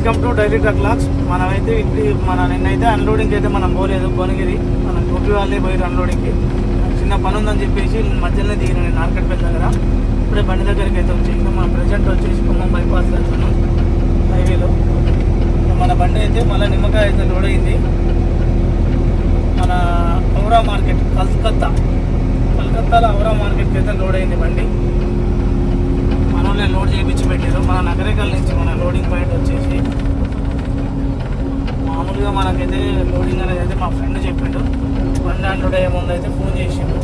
Welcome to daily truck logs. మనమైతే నిన్నైతే అన్లోడింగ్కి అయితే మనం పోలేదు. భువనగిరి మన గోపి వాళ్ళే పోయారు అన్లోడింగ్కి. చిన్న పని ఉందని చెప్పేసి మధ్యలోనే దిగిన నేను నార్కట్పల్లి దగ్గర. ఇప్పుడే బండి దగ్గరికి అయితే వచ్చేసి మన ప్రజెంట్ వచ్చేసి ఖమ్మం బైపాస్ వెళ్తున్నాం హైవేలో. మన బండి అయితే మళ్ళీ నిమ్మకాయ అయితే లోడ్ అయింది. మన ఔరా మార్కెట్ కలకత్తాలో ఔరా మార్కెట్కి అయితే లోడ్ అయింది బండి. మనోళ్ళే లోడ్ చేయించి పెట్టారు. మన నగరికల్ నుంచి మన లోడింగ్ పాయింట్ వచ్చేసి మామూలుగా మనకైతే లోడింగ్ అనేది అయితే మా ఫ్రెండ్ చెప్పిండు. బండి అన్లోడ్ అయ్యే ముందు అయితే ఫోన్ చేసిండు.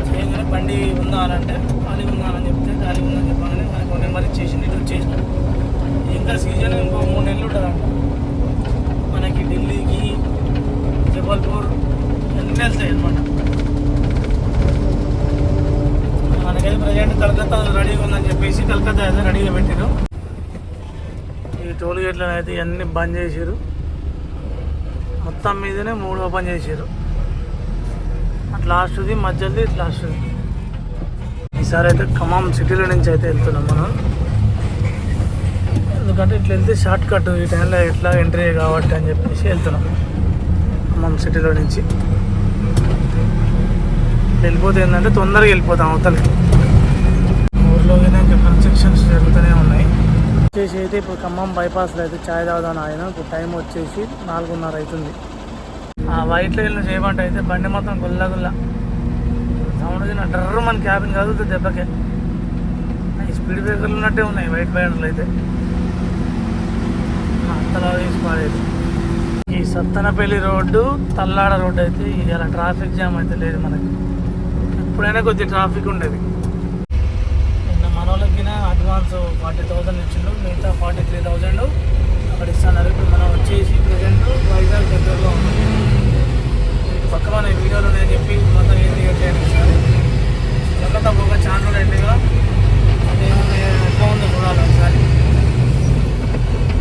చేయగానే బండి ఉందా అని అంటే ఖాళీ ఉందా అని చెప్తే ఖాళీ ఉందని చెప్పగానే మనకు నెంబర్ ఇచ్చేసింది. ఇది వచ్చేసినాం. ఇంకా సీజన్ ఇంకో 3 నెలలు ఉంటుందంట మనకి. ఢిల్లీకి, జబల్పూర్ అన్నీ వెళ్తాయి అనమాట. మనకైతే ప్రజెంట్ కలకత్తా రెడీగా ఉందని చెప్పేసి కలకత్తా అయితే రెడీగా పెట్టారు. ఈ టోల్ గేట్లను అయితే ఇవన్నీ బంద్ చేసారు. మొత్తం మీదనే 3 ఓపెన్ చేసారు. అటు లాస్ట్ది, మధ్యది, ఇటు లాస్ట్ది. ఈసారి అయితే ఖమ్మం సిటీలో నుంచి అయితే వెళ్తున్నాం మనం. ఎందుకంటే ఇట్లా వెళ్తే షార్ట్ కట్, ఈ టైంలో ఎట్లా ఎంట్రీ కాబట్టి అని చెప్పేసి వెళ్తున్నాం ఖమ్మం సిటీలో నుంచి. వెళ్ళిపోతే ఏంటంటే తొందరగా వెళ్ళిపోతాం అవతలకి. ఊర్లో ఇంకా కన్స్ట్రక్షన్స్ జరుగుతూనే ఉన్నాయి. వచ్చేసి అయితే ఇప్పుడు ఖమ్మం బైపాస్లో అయితే ఛాయ్ తాగుదాం ఆయన. ఇప్పుడు టైం వచ్చేసి 4:30 అవుతుంది. ఆ వైట్ లైన్లో చేయమంటే అయితే బండి మొత్తం గుల్ల సౌండ్ నా డ్రర్ మన క్యాబిన్ కదులుతుంది దెబ్బకే. ఈ స్పీడ్ బ్రేకర్లు ఉన్నట్టే ఉన్నాయి వైట్ బ్యానర్లు అయితే. అంతలా వేసి పాడేది. ఈ సత్తనపల్లి రోడ్డు, తల్లాడ రోడ్డు అయితే ఇలా ట్రాఫిక్ జామ్ అయితే లేదు మనకి. ఎప్పుడైనా కొద్దిగా ట్రాఫిక్ ఉండేది. నిన్న మన వాళ్ళకి అడ్వాన్స్ 40,000 ఇచ్చిండు. మిగతా 43,000 అక్కడ ఇస్తున్నారు. ఇప్పుడు మనం వచ్చేసి ప్రజెంట్ వైజాగ్ దగ్గరలో ఉన్నాం. పక్క మన వీడియోలో నేను చెప్పి మొత్తం ఏం దిగట్లేదు సార్. కలకత్తా ఒక ఛానల్ అయిందిగా అదేమన్నా ఎట్లా ఉందో చూడాలి ఒకసారి.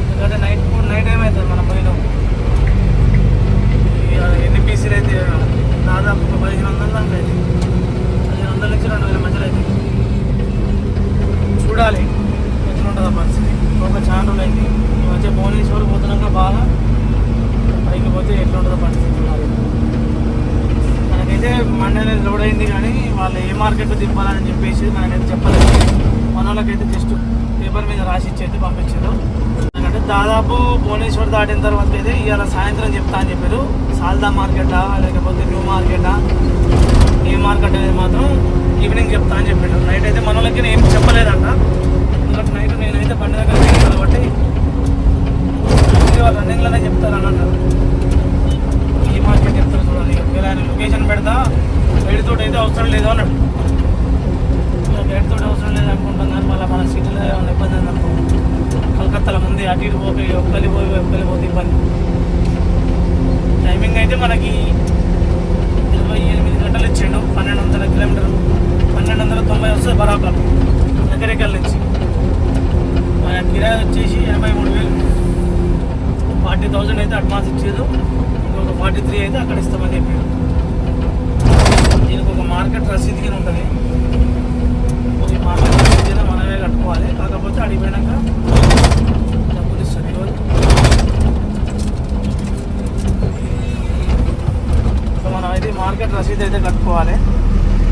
ఎందుకంటే నైట్ ఏమవుతుంది మనం పోయినాం. ఎన్నిపీసీలు అయితే దాదాపు 1,500 దాకా అయితే 1,500 నుంచి 2,000 మధ్యలో అయితే చూడాలి ఎట్లా ఉంటుందో పరిస్థితి. ఒక ఛానల్ అయింది ఈ మధ్య భువనేశ్వర్ పోతున్నాక బాగా పైకి పోతే ఎట్లా ఉంటుందో పరిస్థితి చూడాలి. మనకైతే మండే అనేది లోడ్ అయింది కానీ వాళ్ళు ఏ మార్కెట్లో తిప్పాలని చెప్పేసి మనకైతే చెప్పలేదు. మన వాళ్ళకైతే జస్ట్ పేపర్ మీద రాసి ఇచ్చి అయితే పంపించారు. ఎందుకంటే దాదాపు భువనేశ్వర్ దాటిన తర్వాత అయితే ఇవాళ సాయంత్రం చెప్తా అని చెప్పారు. సాల్దా మార్కెటా లేకపోతే న్యూ మార్కెటా ఏ మార్కెట్ అనేది మాత్రం ఈవినింగ్ చెప్తా అని చెప్పాడు. నైట్ అయితే మన వాళ్ళకి ఏం చెప్పలేదంట. ఎందుకంటే నైట్ నేనైతే బండి దగ్గర వెళ్ళాను కాబట్టి వాళ్ళు రన్నింగ్లోనే చెప్తారు అని అన్నారు. ఏ మార్కెట్ చెప్తారు చూడాలి. ఒకవేళ ఆయన లొకేషన్ పెడతా గైడ్తో అయితే అవసరం లేదు అన్నాడు. గైడ్తో అవసరం లేదు అనుకుంటాం కానీ మళ్ళీ మన సిటీలో ఏమైనా ఇబ్బంది ఉంది అనుకో. కలకత్తాలో ముందే అటు ఇటు పోయి ఒక్కలిపోతే ఇబ్బంది. టైమింగ్ అయితే మనకి 28 గంటలు ఇచ్చిండు. 1,200 కిలోమీటర్లు 1,290 వస్తుంది బరాబర్ నగరికల్ నుంచి. మన కిరాయి వచ్చేసి 83,000. 40,000 అయితే అడ్వాన్స్ ఇచ్చారు. ఇంకొక 43 అయితే అక్కడ ఇస్తామని చెప్పారు. దీనికి ఒక మార్కెట్ రసీదుకి ఉంటుంది. ఒక మార్కెట్ రసీదు మనమే కట్టుకోవాలి. కాకపోతే అడిగిపోయినాక డబ్బులు ఇస్తుంది. సో మనం అయితే మార్కెట్ రసీదు అయితే కట్టుకోవాలి.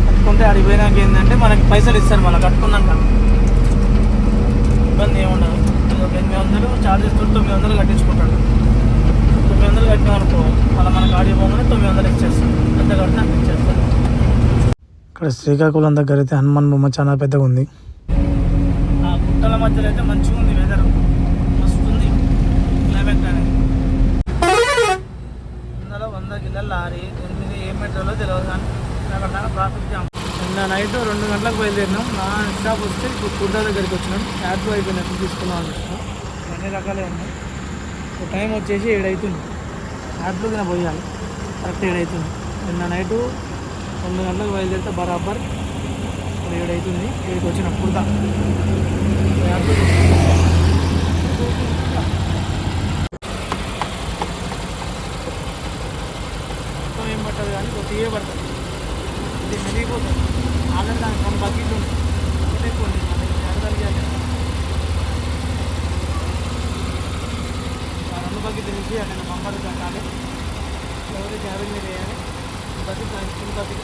కట్టుకుంటే అడిగిపోయినాక ఏంటంటే మనకి పైసలు ఇస్తారు. మనం కట్టుకున్నాక ఇబ్బంది ఏముండదు. ఒక 800 చార్జెస్ 900 కట్టించుకుంటాడు. 900 కట్టినామనుకో మళ్ళీ మనకు ఆడియో పోగానే 900 ఇచ్చేస్తాం. అంత కట్టినా ఇచ్చేస్తాం. ఇక్కడ శ్రీకాకుళం దగ్గర అయితే హనుమాన్ బొమ్మ చాలా పెద్దగా ఉంది. ఆ గుట్టల మధ్యలో అయితే మంచిగా ఉంది. వెదర్ మస్తు ఉంది. క్లైమేట్ అనేది 100 కిలోల లారీ 8 ఏం మెట్రోలో తెలియదు కానీ అక్కడ ట్రాఫిక్ జామ్. నిన్న నైట్ 2 గంటలకు బయలుదేరినాం. నా స్టాప్ వస్తే ఇప్పుడు కుర్దా దగ్గరికి వచ్చినాం. యాడ్లు అయిపోయినట్టు తీసుకున్నాం అనుకుంటున్నాం. అన్ని రకాలే ఉన్నాయి. ఇప్పుడు టైం వచ్చేసి 7 అవుతుంది. యాడ్లు కింద పోయాలి. కరెక్ట్ 7 అవుతుంది. నిన్న నైటు 2 గంటలకు బయలుదేరితే బరాబర్ 7 అవుతుంది. 7కి వచ్చినాం కుర్దా. యాడ్లు మొత్తం ఏం పట్టదు కానీ కొద్దిగా పడుతుంది. ఇది మెరిగిపోతుంది. ఆల్రెడీ దానికి 2 బకెట్లు ఉంది. ఎక్కువ ఉంది. బకెట్ తీసి అక్కడ బంపర్ కట్టాలి, ఎవరి క్యాబిన్ మీద వేయాలి, బకెట్ ఫుల్ బకెట్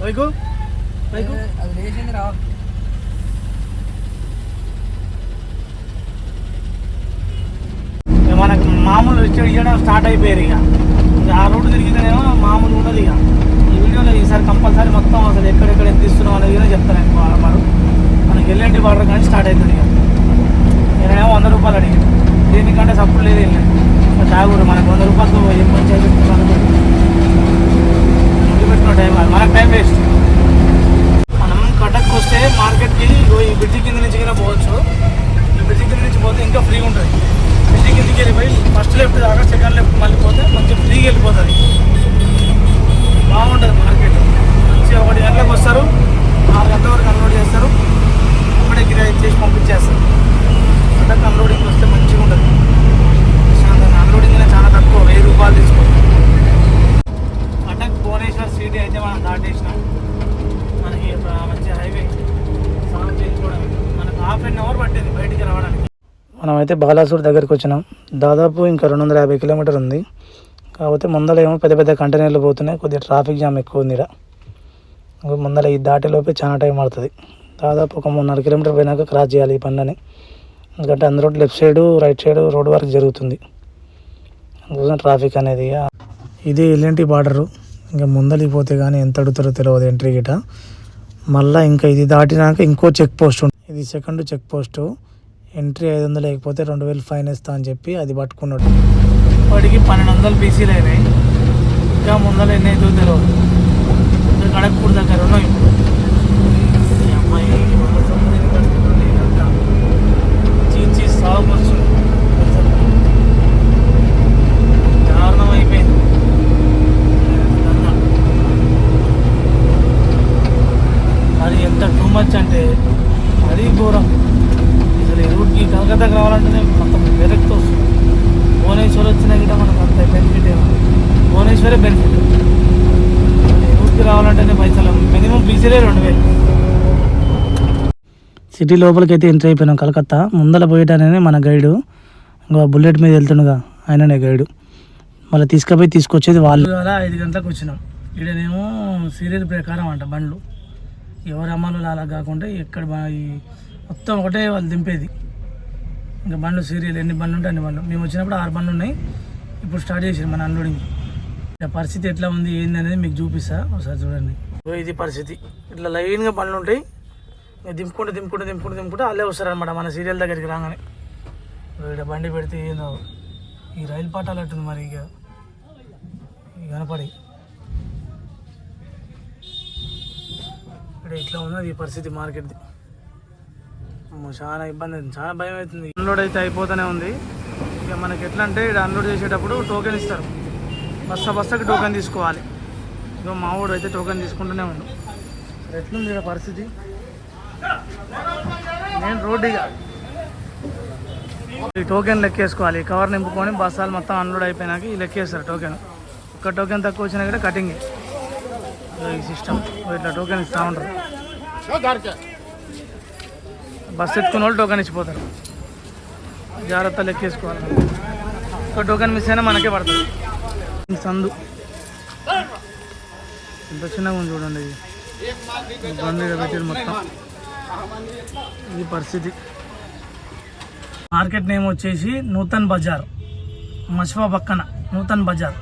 పైకు పైకు అది వేసింది రావాలి. మనకు మామూలు ఇవ్వడం స్టార్ట్ అయిపోయారు. ఇక ఆ రోడ్డు తిరిగితేనేమో మామూలు ఉండదు. ఇక ఈ వీడియోలో ఈసారి కంపల్సరీ మొత్తం అసలు ఎక్కడెక్కడ ఎంత ఇస్తున్నాం అనేది కూడా చెప్తాను. వారు మనకి ఎల్ఎన్టీ బార్డర్ కానీ స్టార్ట్ అవుతుంది. ఇక నేనేమో 100 రూపాయలు అడిగాను, దీనికంటే సప్పుడు లేదు. వెళ్ళండి తాగూరు మనకు 100 రూపాయలతో ఏం పని చేసి పెట్టిన టైం కాదు, మనకు టైం వేస్ట్. మనం కటక్కి వస్తే మార్కెట్కి ఈ బ్రిడ్జి కింద నుంచి కూడా పోవచ్చు. ఈ బ్రిడ్జి కింద నుంచి పోతే ఇంకా ఫ్రీగా ఉంటుంది. బ్రిడ్జి కిందకి వెళ్ళిపోయి ఫస్ట్ లెఫ్ట్ దాకా సెకండ్ లెఫ్ట్ మళ్ళీ పోతే మంచి ఫ్రీగా వెళ్ళిపోతుంది. బాగుంటుంది మార్కెట్. మంచిగా 1 గంటలకు వస్తారు, 6 గంటల వరకు అన్లోడ్ చేస్తారు, అప్పుడే కిరాయి చేసి పంపించేస్తారు. కటక్ అన్లోడింగ్ వస్తే మంచిగా ఉంటుంది. ప్రశాంతంగా అన్లోడింగ్ చాలా తక్కువ, 1000 రూపాయలు తీసుకోవాలి. కటక్ భువనేశ్వర్ సిటీ అయితే మనం దాటేసినాం. మనకి మంచి హైవే సాల్వ్ చేసుకోవడం మనకు 1/2 అవర్ పట్టింది బయటికి రావడానికి. మనమైతే బాలాసూర్ దగ్గరికి వచ్చినాం. దాదాపు ఇంకా 250 కిలోమీటర్ ఉంది. కాకపోతే ముందర ఏమో పెద్ద పెద్ద కంటైనర్లు పోతున్నాయి, కొద్దిగా ట్రాఫిక్ జామ్ ఎక్కువ ఉంది. ముందర ఈ దాటిలోపే చాలా టైం పడుతుంది. దాదాపు ఒక 3.5 కిలోమీటర్ పోయినాక క్రాస్ చేయాలి ఈ పనులని. ఎందుకంటే అందరూ left side right side road work జరుగుతుంది, అందుకోసం ట్రాఫిక్ అనేది. ఇది ఎల్ఎన్టీ బార్డరు. ఇంకా ముందరికి పోతే కానీ ఎంత అడుగుతారో తెలియదు ఎంట్రీ గిట. మళ్ళీ ఇంకా ఇది దాటినాక ఇంకో చెక్ పోస్ట్ ఉంది. ఇది సెకండ్ చెక్ పోస్టు. ఎంట్రీ 500 లేకపోతే 2000 ఫైన్ వేస్తా అని చెప్పి అది పట్టుకున్నాడు. వాడికి 1200 బీసీలు అయినాయి. ఇంకా ముందర ఎన్ని అవుతుందో తెలియదు. ఇంకా కడక్పూర్ దగ్గర ఉన్నాం ఇప్పుడు. అమ్మాయి చీచి సాగు వస్తుంది, దారుణం అయిపోయింది. అది ఎంత టూ మచ్ అంటే మరీ ఘోరం. అసలు ఈ రూట్కి కలకత్తాకి రావాలంటేనే మొత్తం వెరక్కి వస్తుంది. భువనేశ్వర్ వచ్చినా కూడా మనకు అంత బెనిఫిట్ ఏమో, భువనేశ్వరే బెనిఫిట్. ఈ రూట్కి రావాలంటేనే పైసలు మినిమం బీసీలే 2000. సిటీ లోపలికి అయితే ఎంట్రీ అయిపోయినాం కలకత్తా. ముందర పోయేటానే మన గైడు, ఇంకా బుల్లెట్ మీద వెళ్తుండగా ఆయననే గైడు. మళ్ళీ తీసుకొచ్చేది వాళ్ళు. అలా 5 గంటలకు వచ్చినాం. ఈడనేమో సీరియల్ ప్రకారం అంట బండ్లు, ఎవరు అమ్మాలో అలా కాకుండా ఎక్కడ మొత్తం ఒకటే వాళ్ళు దింపేది. ఇంకా బండ్లు సీరియల్ ఎన్ని బండ్లు ఉంటాయి అన్ని బండ్లు. మేము వచ్చినప్పుడు 6 బండ్లు ఉన్నాయి. ఇప్పుడు స్టార్ట్ చేసారు మన అన్లోడింగ్. ఇక పరిస్థితి ఎట్లా ఉంది ఏంది అనేది మీకు చూపిస్తా, ఒకసారి చూడండి. ఇది పరిస్థితి. ఇట్లా లైన్గా బండ్లు ఉంటాయి. దింపుకుంటే అల్లే వస్తారనమాట మన సీరియల్ దగ్గరికి రాగానే. ఇక్కడ బండి పెడితే ఏందో ఈ రైలు పట్టాలు అట్టుంది మరి. ఇక కనపడి ఇక్కడ ఇట్లా ఉన్నది ఈ పరిస్థితి మార్కెట్ది. చాలా ఇబ్బంది అవుతుంది, చాలా భయం అవుతుంది. అన్లోడ్ అయితే అయిపోతూనే ఉంది. ఇక మనకి ఎట్లా అంటే ఇక్కడ అన్లోడ్ చేసేటప్పుడు టోకెన్ ఇస్తారు. బస్తాకి టోకెన్ తీసుకోవాలి. ఇక మా ఊడు అయితే టోకెన్ తీసుకుంటూనే ఉండు. ఎట్లుంది ఇక్కడ పరిస్థితి. నేను రోడ్డు ఇక ఈ టోకెన్ లెక్కేసుకోవాలి. కవర్ నింపుకొని బస్సాలు మొత్తం అన్లోడ్ అయిపోయినాక ఈ లెక్కేస్తారు టోకెన్. ఒక్క టోకెన్ తక్కువ వచ్చినా కూడా కటింగ్. ఈ సిస్టమ్ ఇట్లా టోకెన్ ఇస్తూ ఉంటారు. బస్సు ఎత్తుకున్న వాళ్ళు టోకెన్ ఇచ్చిపోతారు. జాగ్రత్త లెక్కేసుకోవాలి. ఒక టోకెన్ మిస్ అయినా మనకే పడుతుంది. సందు ఎంత చిన్నగా ఉంది చూడండి. ఇది బండి పెట్టారు మొత్తం. ఇది పరిస్థితి. మార్కెట్ నేమ్ వచ్చేసి నూతన్ బజార్, మస్ఫా పక్కన నూతన్ బజార్.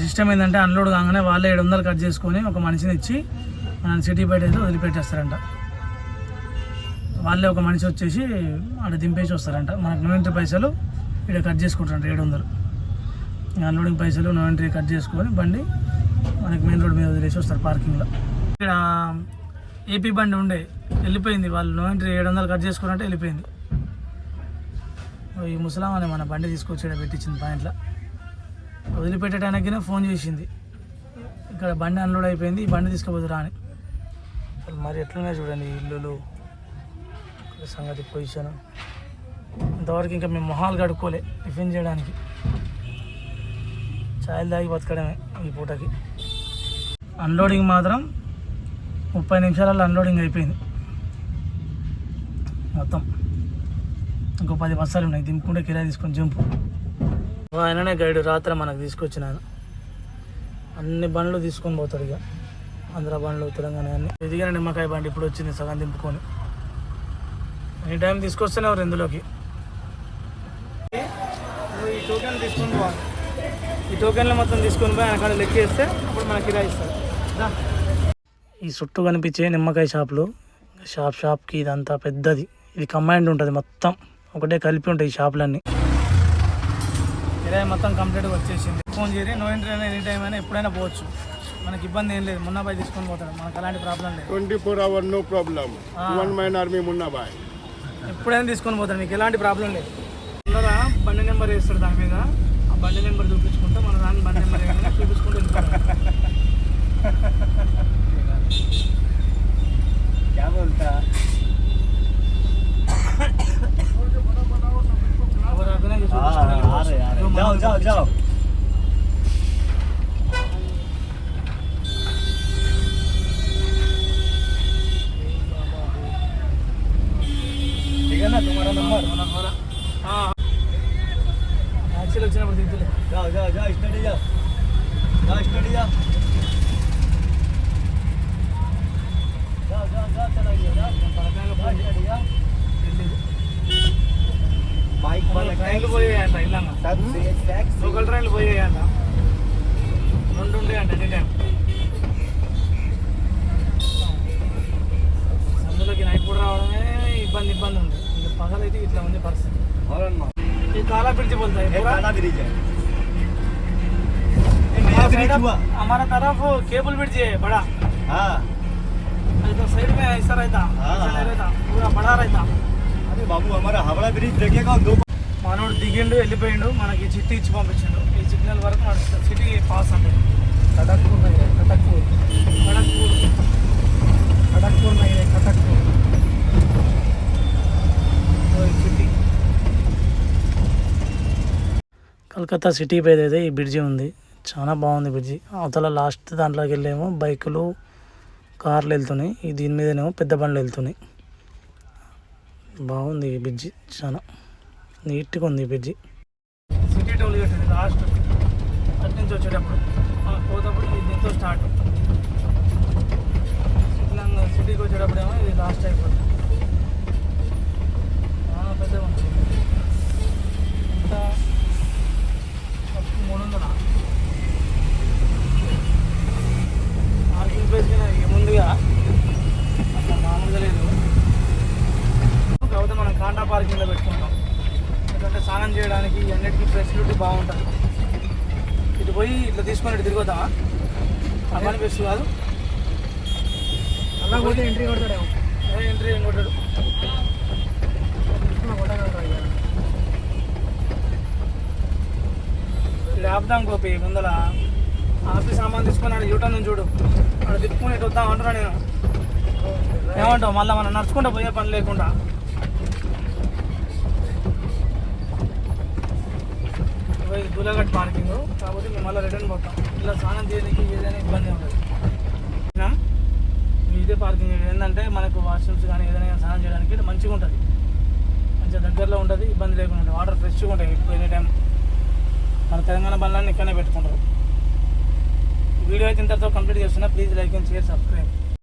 సిస్టమ్ ఏంటంటే అన్లోడ్ కాగానే వాళ్ళే 700 కట్ చేసుకొని ఒక మనిషిని ఇచ్చి మనం సిటీ బయట అయితే వదిలిపెట్టేస్తారంట. వాళ్ళే ఒక మనిషి వచ్చేసి అక్కడ దింపేసి వస్తారంట. మనకు 90 పైసలు ఇక్కడ కట్ చేసుకుంటారంట. 700 అన్లోడింగ్ పైసలు 90 కట్ చేసుకొని బండి మనకి మెయిన్ రోడ్ మీద వదిలేసి వస్తారు పార్కింగ్లో. ఇక్కడ ఏపీ బండి ఉండే వెళ్ళిపోయింది. వాళ్ళు 700 కట్ చేసుకున్నట్టే వెళ్ళిపోయింది. ఈ ముసలాం అనే మన బండి తీసుకొచ్చి పెట్టించింది పాయింట్లో. వదిలిపెట్టడానికినే ఫోన్ చేసింది, ఇక్కడ బండి అన్లోడ్ అయిపోయింది, ఈ బండి తీసుకుపోతురా అని. మరి ఎట్లున్నాయి చూడండి ఇల్లులు, సంగతి పొజిషన్. ఇంతవరకు ఇంకా మేము మొహాలు కడుక్కోలే టిఫిన్ చేయడానికి. ఛాయలు తాగి బతకడమే ఈ పూటకి. అన్లోడింగ్ మాత్రం 30 నిమిషాలలో అన్లోడింగ్ అయిపోయింది మొత్తం. ఇంకో 10 బస్సాలు ఉన్నాయి, దింపుకుంటే కిరాయి తీసుకొని జంపు. ఆయననే గైడ్ రాత్రి మనకు తీసుకొచ్చిన ఆయన. అన్ని బండ్లు తీసుకొని పోతాడు, ఇక ఆంధ్ర బండ్లు, తెలంగాణ అన్ని. ఎదిగిన నిమ్మకాయ బండి ఇప్పుడు వచ్చింది సగం దింపుకొని. ఎనీ టైం తీసుకొస్తేనే ఎవరు ఇందులోకి. ఈ టోకెన్ తీసుకొని పోవాలి. ఈ టోకెన్లు మొత్తం తీసుకొని పోయి ఆయన కాడ లెక్కేస్తే అప్పుడు మనకి కిరాయి ఇస్తారు. ఈ చుట్టూ కనిపించే నిమ్మకాయ షాపులు, షాప్కి ఇదంతా పెద్దది. ఇది కంబైండ్ ఉంటుంది, మొత్తం ఒకటే కలిపి ఉంటాయి ఈ షాపులన్నీ. కిరాయి మొత్తం కంప్లీట్గా వచ్చేసింది. ఫోన్ చేసి నో ఎంట్రీ అయినా ఎనీ టైం అయినా ఎప్పుడైనా పోవచ్చు, మనకి ఇబ్బంది ఏం లేదు. మున్నాబాయ్ తీసుకొని పోతాడు, మనకు అలాంటి ప్రాబ్లం లేదు. 24 hours no problem. 1 man army Munnabhai ఎప్పుడైనా తీసుకొని పోతాడు, మీకు ఎలాంటి ప్రాబ్లం లేదు. అందరూ బండి నెంబర్ వేస్తాడు, దాని మీద ఆ బండి నెంబర్ చూపించుకుంటే మన దాని బండి నెంబర్ ఏమైనా చూపించుకుంటూ వెళ్ళిపోతాడు. యాక్చువల్ వచ్చినప్పుడు దిద్దులే. ట్రైన్లు పోయాయంట, ఇల్లంగా లోకల్ ట్రైన్లు పోయాయంట, 2 ఉండేయంట ఎనీ టైం. అందులోకి నైట్ పూట రావడమే ఇబ్బంది ఉంది. ఇంకా పగలైతే ఇట్లా ఉంది పరిస్థితి. ये काला ब्रिज बोलता है पूरा, काला ब्रिज है। हमारा तरफ केबल ब्रिज है बड़ा। हाँ, तो साइड में ऐसा रहता, ऐसा नहीं रहता, पूरा बड़ा रहता. अरे बाबू हमारा हावड़ा ब्रिज देखेगा. दो మనోడు దిగిండు, వెళ్ళిపోయిండు, మనకి చిట్టి ఇచ్చి పంపించిండు. ఈ సిగ్నల్ వరకు నడుస్తుంది. సిటీ పాస్ అంటే కటక్పూర్ నగర్, కటక్పూర్ సిటీ. కలకత్తా సిటీ పైన అయితే ఈ బ్రిడ్జి ఉంది, చాలా బాగుంది బ్రిడ్జి. అవతల లాస్ట్ దాంట్లోకి వెళ్ళేమో బైకులు, కార్లు వెళ్తున్నాయి, దీని మీదనేమో పెద్ద బండ్లు వెళ్తున్నాయి. బాగుంది ఈ బ్రిడ్జి, చాలా నీట్గా ఉంది ఈ బ్రిడ్జి. సిటీ టోల్ కట్టింది లాస్ట్ అటు నుంచి వచ్చేటప్పుడు, పోతప్పుడు దీంతో స్టార్ట్. సిటీకి వచ్చేటప్పుడు ఏమో ఇది లాస్ట్ అయిపోతుంది. పెద్దగా ఉంటుంది. ఇంత 300 పార్కింగ్ ప్లేస్ ముందుగా అట్లా మామూలుగా లేదు. కాకపోతే మనం కాంటా పార్కింగ్లో పెట్టుకుంటాం, ఎందుకంటే స్నానం చేయడానికి అన్నిటికీ ఫెసిలిటీ బాగుంటుంది. ఇటు పోయి ఇట్లా తీసుకొని ఇటు తిరుగుతామా, అలా బెస్ట్ కాదు. అలా పోతే ఎంట్రీ కొడతాడేమో. ఎంట్రీ ఏం కొట్టాడు. ఇక్కడ ఆపుదాం గోపి, ముందర ఆఫీస్ సామాన్ తీసుకొని ఆడ యూటర్న్ నుంచి చూడు, అక్కడ తిప్పుకొని ఇటు వద్దాం అంటున్నా నేను. ఏమంటావు? మళ్ళీ మనం నడుచుకుంటూ పోయే పని లేకుండా. దూలగట్ పార్కింగ్, కాకపోతే మేము మళ్ళీ రిటర్న్ పోతాం. ఇలా స్నానం చేయడానికి ఏదైనా ఇబ్బంది ఉంటుంది. ఇదే పార్కింగ్ ఏంటంటే మనకు వాష్రూమ్స్ కానీ ఏదైనా స్నానం చేయడానికి మంచిగా ఉంటుంది, మంచిగా దగ్గరలో ఉంటుంది, ఇబ్బంది లేకుండా ఉంటుంది. వాటర్ ఫ్రెష్గా ఉంటాయి ఇప్పుడు ఎనీ టైం. మన తెలంగాణ బండ్లన్నీ ఇక్కడనే పెట్టుకుంటారు. వీడియో అయితే ఇంతతో కంప్లీట్ చేస్తున్నా. Please like and share, subscribe.